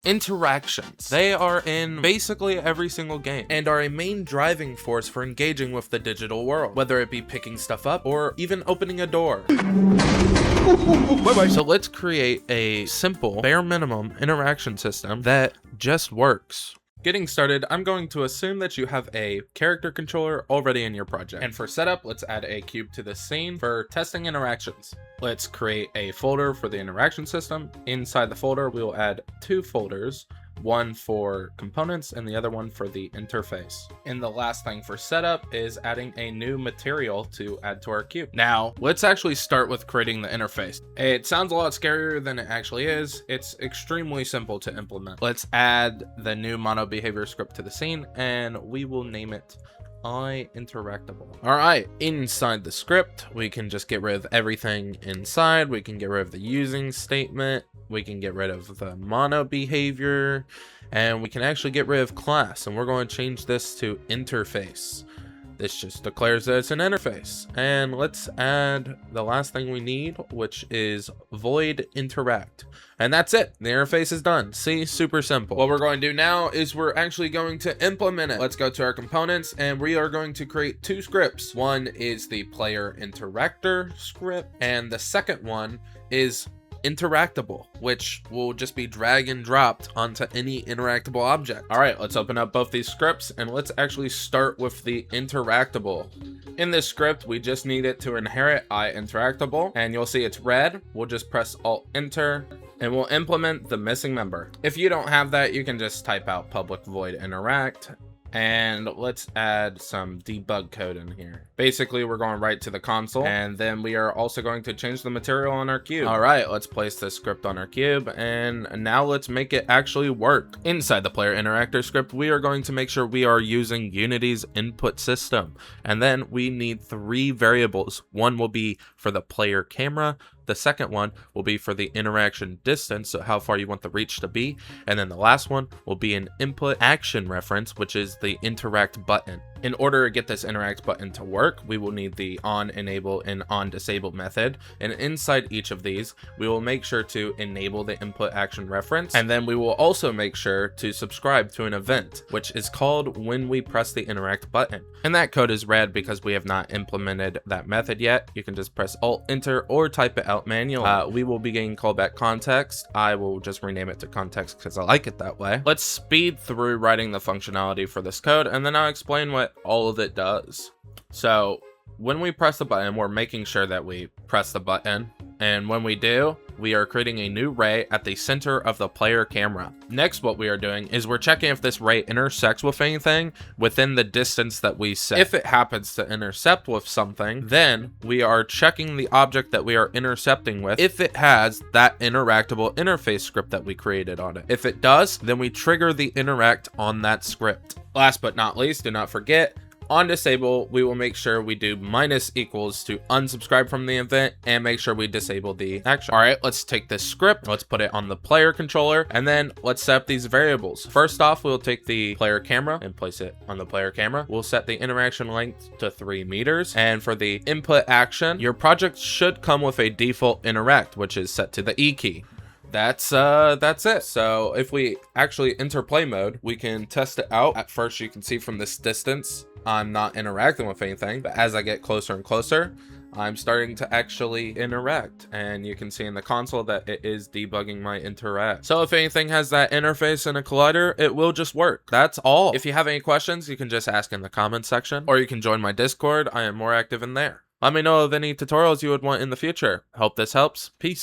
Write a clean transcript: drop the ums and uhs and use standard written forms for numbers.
Interactions. They are in basically every single game and are a main driving force for engaging with the digital world, whether it be picking stuff up or even opening a door. So let's create a simple, bare minimum interaction system that just works. Getting started, I'm going to assume that you have a character controller already in your project. And for setup, let's add a cube to the scene for testing interactions. Let's create a folder for the interaction system. Inside the folder, we'll add two folders, one for components and the other one for the interface. And the last thing for setup is adding a new material to add to our cube. Now, let's actually start with creating the interface. It sounds a lot scarier than it actually is. It's extremely simple to implement. Let's add the new mono behavior script to the scene and we will name it IInteractable. All right, inside the script, we can just get rid of everything inside. We can get rid of the using statement. We can get rid of the mono behavior, and we can actually get rid of class, and we're going to change this to interface. This just declares that it's an interface. And let's add the last thing we need, which is void interact. And that's it. The interface is done. See, super simple. What we're going to do now is we're actually going to implement it. Let's go to our components and we are going to create two scripts. One is the player interactor script, and the second one is interactable, which will just be drag and dropped onto any interactable object. All right, let's open up both these scripts and let's actually start with the interactable. In this script, we just need it to inherit IInteractable, and you'll see it's red. We'll just press Alt Enter and we'll implement the missing member. If you don't have that, you can just type out public void interact. And let's add some debug code in here. Basically, we're going right to the console, and then we are also going to change the material on our cube. All right, let's place this script on our cube, and now let's make it actually work. Inside the player interactor script, we are going to make sure we are using Unity's input system. And then we need three variables. One will be for the player camera. The second one will be for the interaction distance, so how far you want the reach to be. And then the last one will be an input action reference, which is the interact button. In order to get this interact button to work, we will need the on enable and on disable method. And inside each of these, we will make sure to enable the input action reference. And then we will also make sure to subscribe to an event, which is called when we press the interact button. And that code is red because we have not implemented that method yet. You can just press Alt Enter or type it out manually. We will be getting callback context. I will just rename it to context because I like it that way. Let's speed through writing the functionality for this code, and then I'll explain what all of it does. So when we press the button, we're making sure that we press the button. And when we do, we are creating a new ray at the center of the player camera. Next, what we are doing is we're checking if this ray intersects with anything within the distance that we set. If it happens to intercept with something, then we are checking the object that we are intercepting with if it has that interactable interface script that we created on it. If it does, then we trigger the interact on that script. Last but not least, do not forget, on disable, we will make sure we do minus equals to unsubscribe from the event and make sure we disable the action. All right, let's take this script, let's put it on the player controller, and then let's set up these variables. First off, we'll take the player camera and place it on the player camera. We'll set the interaction length to 3 meters. And for the input action, your project should come with a default interact, which is set to the E key. That's it. So if we actually enter play mode, we can test it out. At first, you can see from this distance, I'm not interacting with anything, but as I get closer and closer, I'm starting to actually interact, and you can see in the console that it is debugging my interact. So if anything has that interface in a collider, it will just work. That's all. If you have any questions, you can just ask in the comments section, or you can join my Discord. I am more active in there. Let me know of any tutorials you would want in the future. Hope this helps. Peace.